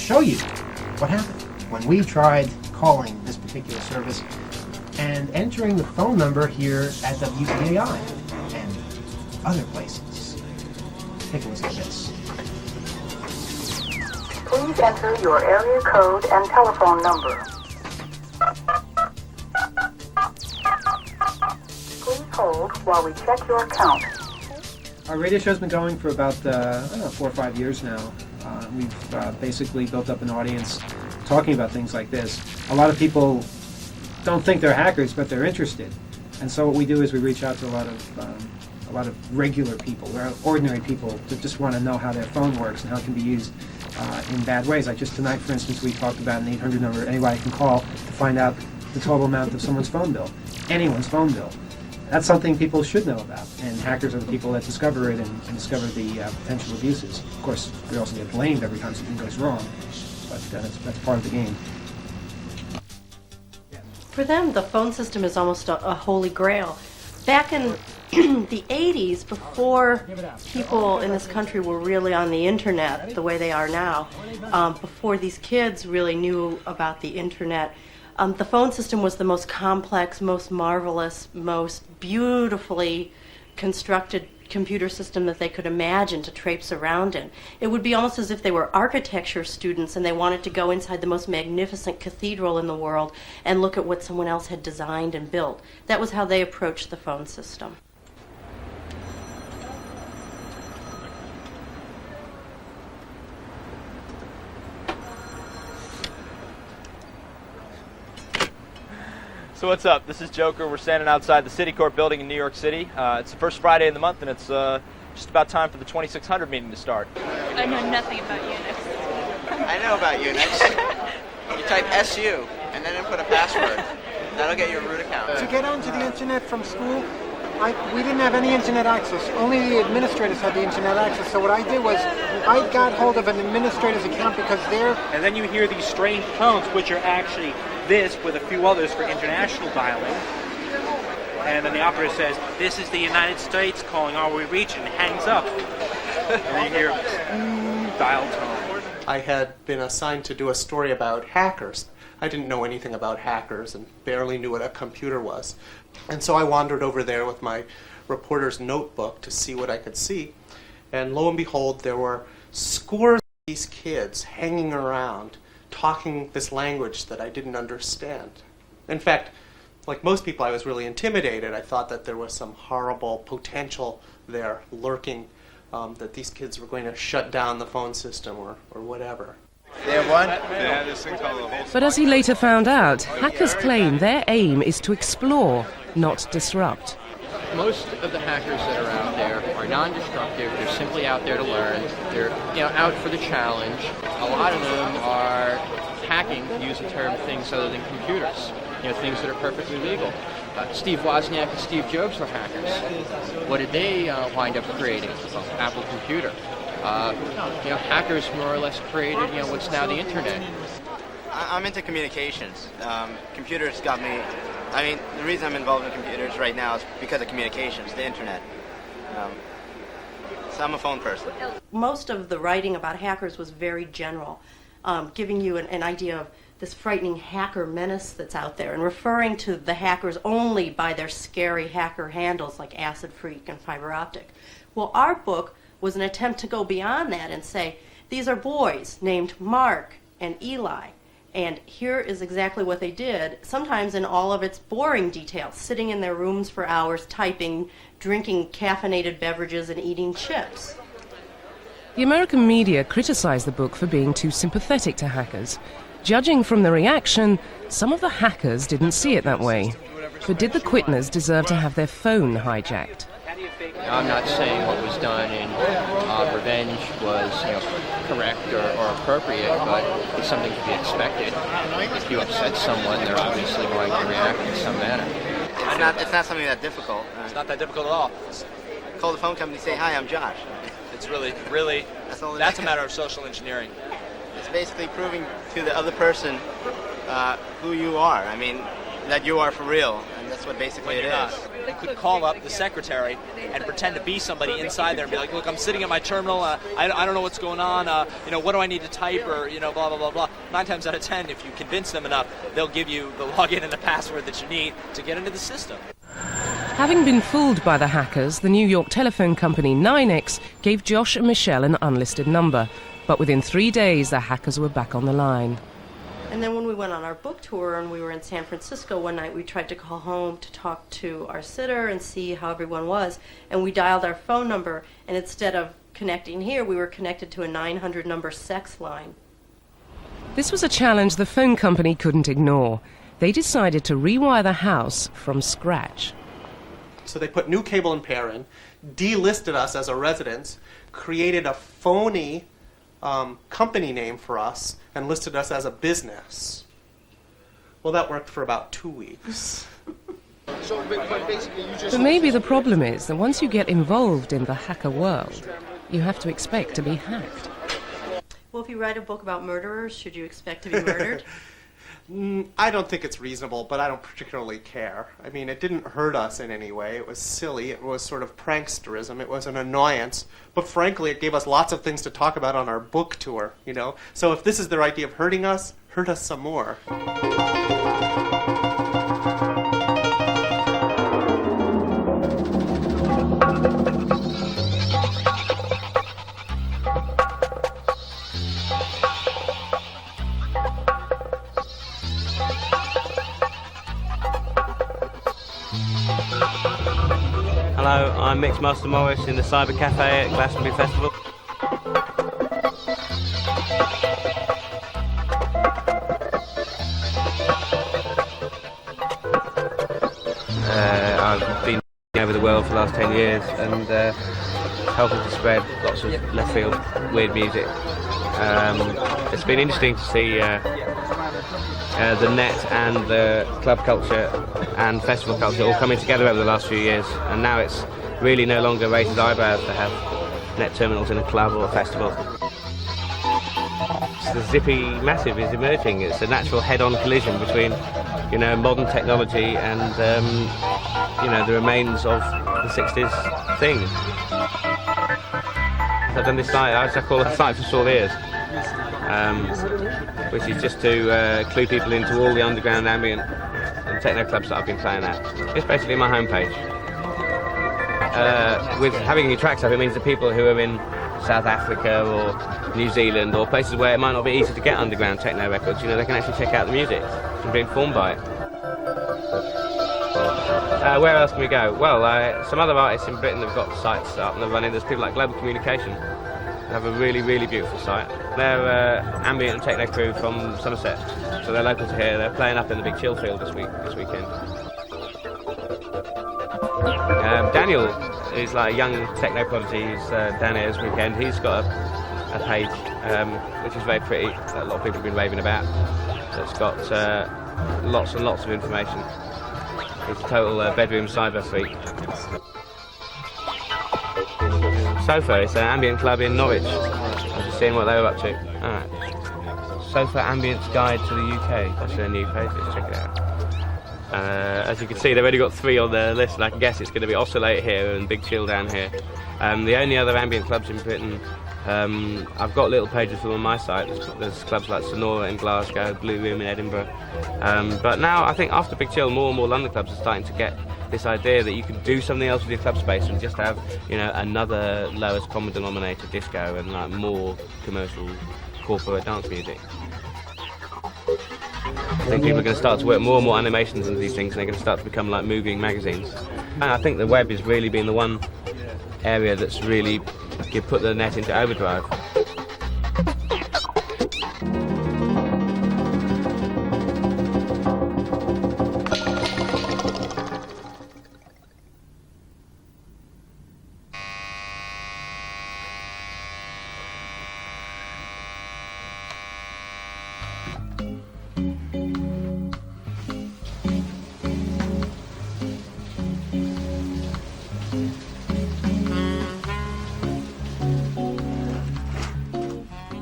show you what happened when we tried calling this particular service and entering the phone number here at WBAI and other places. Take a listen to this. Please enter your area code and telephone number. Please hold while we check your count. Our radio show's been going for about 4 or 5 years now. We've basically built up an audience talking about things like this. A lot of people don't think they're hackers, but they're interested. And so what we do is we reach out to a lot of regular people, ordinary people, that just want to know how their phone works and how it can be used in bad ways. Like just tonight, for instance, we talked about an 800 number anybody can call to find out the total amount of someone's phone bill, anyone's phone bill. That's something people should know about, and hackers are the people that discover it and discover the potential abuses. Of course, we also get blamed every time something goes wrong, but that's part of the game. For them, the phone system is almost a holy grail. Back in the 80s, before people in this country were really on the internet the way they are now, before these kids really knew about the internet, the phone system was the most complex, most marvelous, most beautifully constructed computer system that they could imagine to traipse around in. It would be almost as if they were architecture students and they wanted to go inside the most magnificent cathedral in the world and look at what someone else had designed and built. That was how they approached the phone system. So what's up? This is Joker. We're standing outside the Citicorp building in New York City. It's the first Friday in the month, and it's just about time for the 2600 meeting to start. I know nothing about Unix. I know about Unix. You type SU and then input a password. That'll get you a root account. To get onto the internet from school, we didn't have any internet access. Only the administrators had the internet access. So what I did was I got hold of an administrator's account because they're... And then you hear these strange tones, which are actually this with a few others for international dialing. And then the operator says, "This is the United States calling, are we reaching?" Hangs up. And you hear dial tone. I had been assigned to do a story about hackers. I didn't know anything about hackers and barely knew what a computer was. And so I wandered over there with my reporter's notebook to see what I could see. And lo and behold, there were scores of these kids hanging around, talking this language that I didn't understand. In fact, like most people, I was really intimidated. I thought that there was some horrible potential there lurking, that these kids were going to shut down the phone system or whatever. They have one? Yeah, this thing called the whole... But as he later found out, hackers claim their aim is to explore, not disrupt. Most of the hackers that are out there are non-destructive. They're simply out there to learn. They're out for the challenge. A lot of them are hacking, to use the term, things other than computers. Things that are perfectly legal. Steve Wozniak and Steve Jobs were hackers. What did they wind up creating? Well, Apple Computer. Hackers more or less created, what's now the internet. I'm into communications. Computers got me. The reason I'm involved in computers right now is because of communications, the internet. So I'm a phone person. Most of the writing about hackers was very general, giving you an idea of this frightening hacker menace that's out there and referring to the hackers only by their scary hacker handles like Acid Freak and Fiber Optic. Well, our book was an attempt to go beyond that and say, these are boys named Mark and Eli, and here is exactly what they did, sometimes in all of its boring details, sitting in their rooms for hours, typing, drinking caffeinated beverages, and eating chips. The American media criticized the book for being too sympathetic to hackers. Judging from the reaction, some of the hackers didn't see it that way. But did the Quitners deserve to have their phone hijacked? I'm not saying what was done in Revenge was correct or appropriate, but it's something to be expected. If you upset someone, they're obviously going to react in some manner. It's not something that difficult. It's not that difficult at all. Call the phone company and say, "Hi, I'm Josh." It's really, that's a matter of social engineering. It's basically proving to the other person who you are. That you are for real, and that's what basically it is. could call up the secretary and pretend to be somebody inside there and be like, look, I'm sitting at my terminal, I don't know what's going on, what do I need to type, or, blah, blah, blah, blah. 9 times out of 10, if you convince them enough, they'll give you the login and the password that you need to get into the system. Having been fooled by the hackers, the New York telephone company NYNEX gave Josh and Michelle an unlisted number. But within 3 days, the hackers were back on the line. And then when we went on our book tour and we were in San Francisco one night, we tried to call home to talk to our sitter and see how everyone was. And we dialed our phone number, and instead of connecting here, we were connected to a 900 number sex line. This was a challenge the phone company couldn't ignore. They decided to rewire the house from scratch. So they put new cable and pair in, delisted us as a residence, created a phony company name for us, and listed us as a business. Well, that worked for about 2 weeks. But maybe the problem is that once you get involved in the hacker world, you have to expect to be hacked. Well, if you write a book about murderers, should you expect to be murdered? I don't think it's reasonable, but I don't particularly care. I mean, it didn't hurt us in any way. It was silly. It was sort of pranksterism. It was an annoyance. But frankly, it gave us lots of things to talk about on our book tour, So if this is their idea of hurting us, hurt us some more. Hello, I'm Mixmaster Morris in the Cyber Cafe at Glastonbury Festival. I've been over the world for the last 10 years and helping to spread lots of left field weird music. It's been interesting to see the net and the club culture and festival culture all coming together over the last few years, and now it's really no longer raises eyebrows to have net terminals in a club or a festival. The Zippy Massive is emerging. It's a natural head-on collision between, modern technology and, the remains of the 60s thing. I've done this site, I call it a site for sore ears. Which is just to clue people into all the underground ambient and techno clubs that I've been playing at. It's basically my homepage. With having new tracks up, it means that people who are in South Africa or New Zealand or places where it might not be easy to get underground techno records, they can actually check out the music and be informed by it. Where else can we go? Well, some other artists in Britain have got sites up and they're running. There's people like Global Communication. They have a really, really beautiful site. They're ambient and techno crew from Somerset, so they're local to here. They're playing up in the Big Chill Field this weekend. Daniel is like a young techno prodigy. He's down here this weekend. He's got a page which is very pretty that a lot of people have been raving about. So it's got lots and lots of information. He's a total bedroom cyber freak. Sofa, it's an ambient club in Norwich. I'm just seeing what they were up to. Alright. Sofa Ambience Guide to the UK. That's their new page, let's check it out. As you can see, they've already got 3 on their list, and I can guess it's going to be Oscillate here and Big Chill down here. The only other ambient clubs in Britain, I've got little pages for them on my site. There's clubs like Sonora in Glasgow, Blue Room in Edinburgh. But now, I think after Big Chill, more and more London clubs are starting to get this idea that you can do something else with your club space and just have, another lowest common denominator disco and like more commercial corporate dance music. I think people are going to start to work more and more animations into these things, and they're going to start to become like moving magazines. And I think the web has really been the one area that's really put the net into overdrive.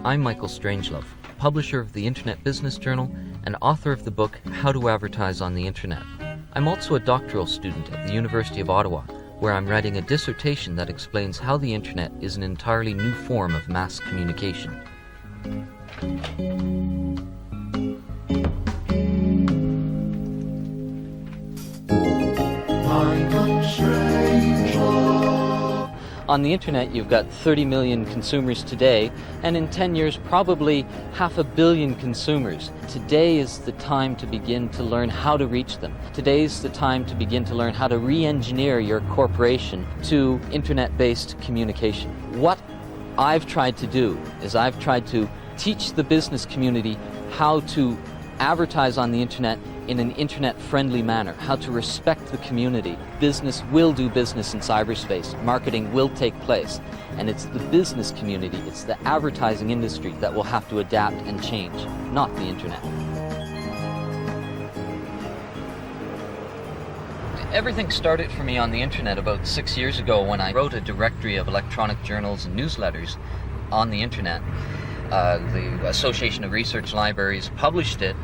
I'm Michael Strangelove, publisher of the Internet Business Journal and author of the book How to Advertise on the Internet. I'm also a doctoral student at the University of Ottawa, where I'm writing a dissertation that explains how the internet is an entirely new form of mass communication. On the internet, you've got 30 million consumers today, and in 10 years, probably 500 million consumers. Today is the time to begin to learn how to reach them. Today's the time to begin to learn how to re-engineer your corporation to internet-based communication. What I've tried to do is I've tried to teach the business community how to advertise on the internet in an internet-friendly manner, how to respect the community. Business will do business in cyberspace. Marketing will take place. And it's the business community, it's the advertising industry that will have to adapt and change, not the internet. Everything started for me on the internet about 6 years ago when I wrote a directory of electronic journals and newsletters on the internet. The Association of Research Libraries published it.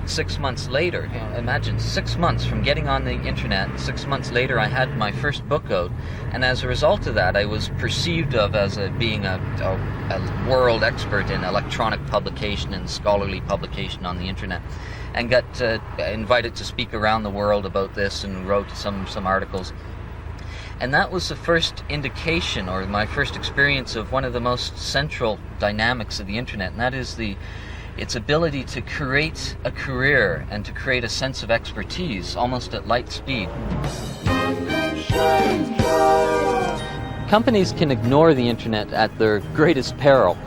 6 months later, imagine 6 months from getting on the internet, 6 months later I had my first book out, and as a result of that I was perceived of as being a world expert in electronic publication and scholarly publication on the internet, and got invited to speak around the world about this and wrote some articles. And that was the first indication, or my first experience, of one of the most central dynamics of the internet, and that is its ability to create a career and to create a sense of expertise almost at light speed. Companies can ignore the internet at their greatest peril.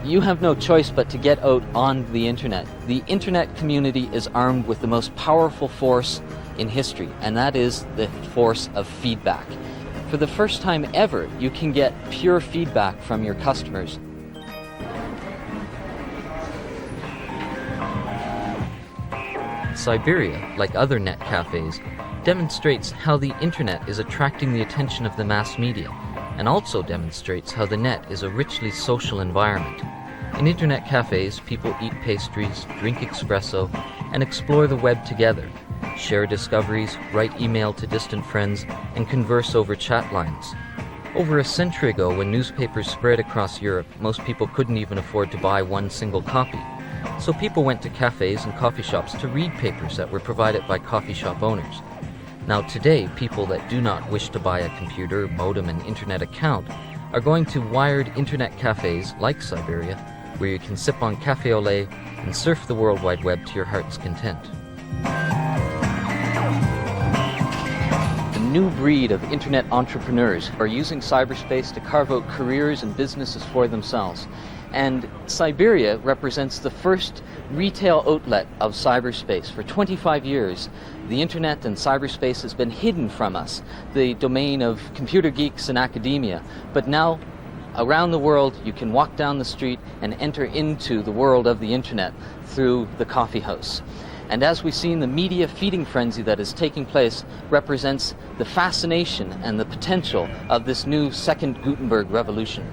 You have no choice but to get out on the internet. The internet community is armed with the most powerful force in history, and that is the force of feedback. For the first time ever, you can get pure feedback from your customers. Cyberia, like other net cafes, demonstrates how the internet is attracting the attention of the mass media, and also demonstrates how the net is a richly social environment. In internet cafes, people eat pastries, drink espresso, and explore the web together, share discoveries, write email to distant friends, and converse over chat lines. Over a century ago, when newspapers spread across Europe, most people couldn't even afford to buy one single copy. So people went to cafes and coffee shops to read papers that were provided by coffee shop owners. Now today, people that do not wish to buy a computer, modem, and internet account are going to wired internet cafes like Cyberia, where you can sip on cafe au lait and surf the World Wide Web to your heart's content. The new breed of internet entrepreneurs are using cyberspace to carve out careers and businesses for themselves. And Cyberia represents the first retail outlet of cyberspace. For 25 years, the internet and cyberspace has been hidden from us, the domain of computer geeks and academia. But now, around the world, you can walk down the street and enter into the world of the internet through the coffee house. And as we've seen, the media feeding frenzy that is taking place represents the fascination and the potential of this new second Gutenberg revolution.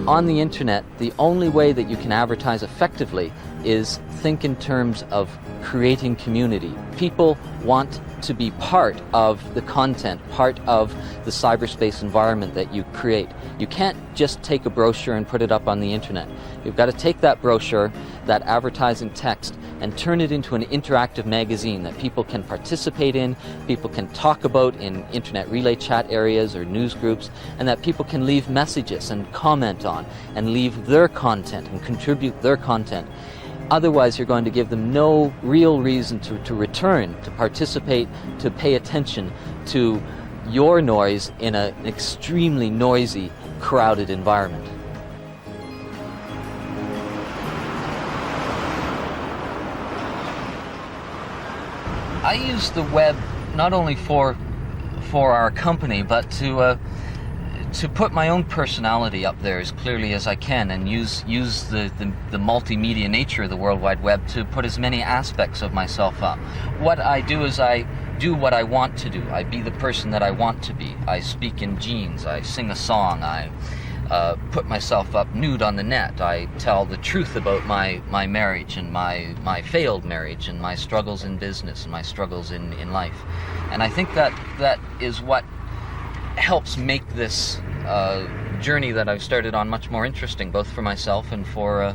On the internet, the only way that you can advertise effectively is think in terms of creating community. People want to be part of the content, part of the cyberspace environment that you create. You can't just take a brochure and put it up on the internet. You've got to take that brochure, that advertising text, and turn it into an interactive magazine that people can participate in, people can talk about in internet relay chat areas or news groups, and that people can leave messages and comment on and leave their content and contribute their content. Otherwise, you're going to give them no real reason to return, to participate, to pay attention to your noise in an extremely noisy, crowded environment. I use the web not only for our company, but to put my own personality up there as clearly as I can, and use the multimedia nature of the World Wide Web to put as many aspects of myself up. What I do is I do what I want to do. I be the person that I want to be. I speak in jeans. I sing a song. I put myself up nude on the net. I tell the truth about my marriage and my failed marriage and my struggles in business and my struggles in life. And I think that is what helps make this journey that I've started on much more interesting, both for myself and for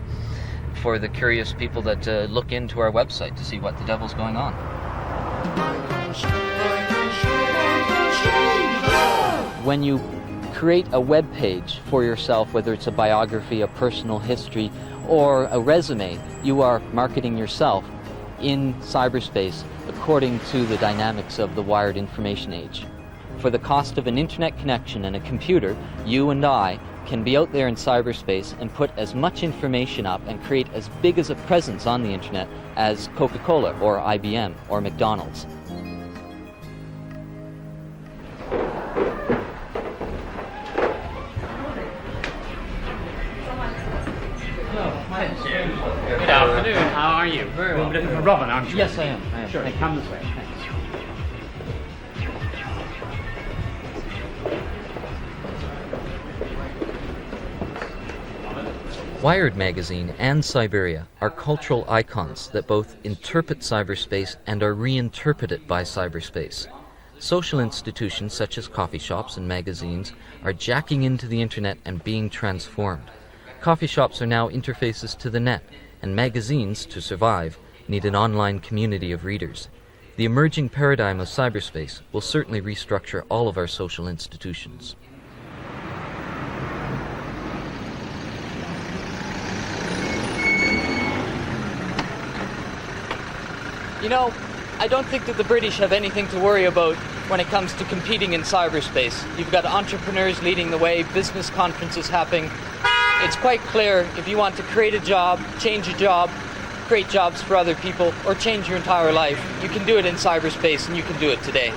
the curious people that look into our website to see what the devil's going on. When you create a web page for yourself, whether it's a biography, a personal history, or a resume, you are marketing yourself in cyberspace according to the dynamics of the wired information age. For the cost of an internet connection and a computer, you and I can be out there in cyberspace and put as much information up and create as big as a presence on the internet as Coca-Cola or IBM or McDonald's. Good afternoon, how are you? Very well. You're looking for Robin, aren't you? Yes, I am. Sure, come this way. Thanks. Wired Magazine and Cyberia are cultural icons that both interpret cyberspace and are reinterpreted by cyberspace. Social institutions such as coffee shops and magazines are jacking into the internet and being transformed. Coffee shops are now interfaces to the net, and magazines, to survive, need an online community of readers. The emerging paradigm of cyberspace will certainly restructure all of our social institutions. You know, I don't think that the British have anything to worry about when it comes to competing in cyberspace. You've got entrepreneurs leading the way, business conferences happening. It's quite clear if you want to create a job, change a job, create jobs for other people, or change your entire life, you can do it in cyberspace, and you can do it today.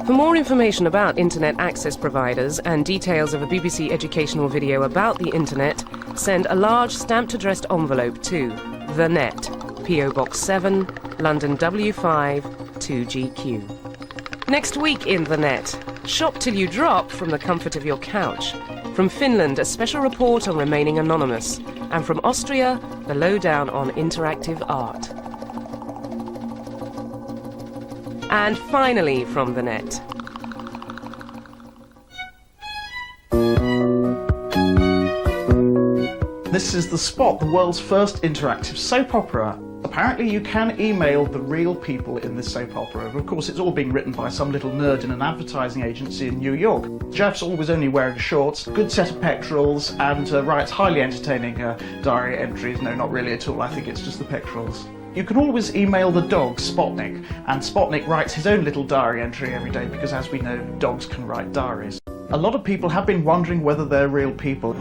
For more information about Internet access providers and details of a BBC educational video about the Internet, send a large stamped-addressed envelope to The Net, P.O. Box 7, London W5 2GQ. Next week in The Net, shop till you drop from the comfort of your couch. From Finland, a special report on remaining anonymous. And from Austria, the lowdown on interactive art. And finally from The Net. This is The Spot, the world's first interactive soap opera. Apparently you can email the real people in this soap opera. Of course, it's all being written by some little nerd in an advertising agency in New York. Jeff's always only wearing shorts, good set of pectorals, and writes highly entertaining diary entries. No, not really at all. I think it's just the pectorals. You can always email the dog, Spotnik, and Spotnik writes his own little diary entry every day because, as we know, dogs can write diaries. A lot of people have been wondering whether they're real people.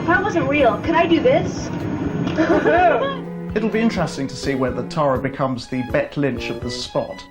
If I wasn't real, could I do this? It'll be interesting to see whether Tara becomes the Bet Lynch of The Spot.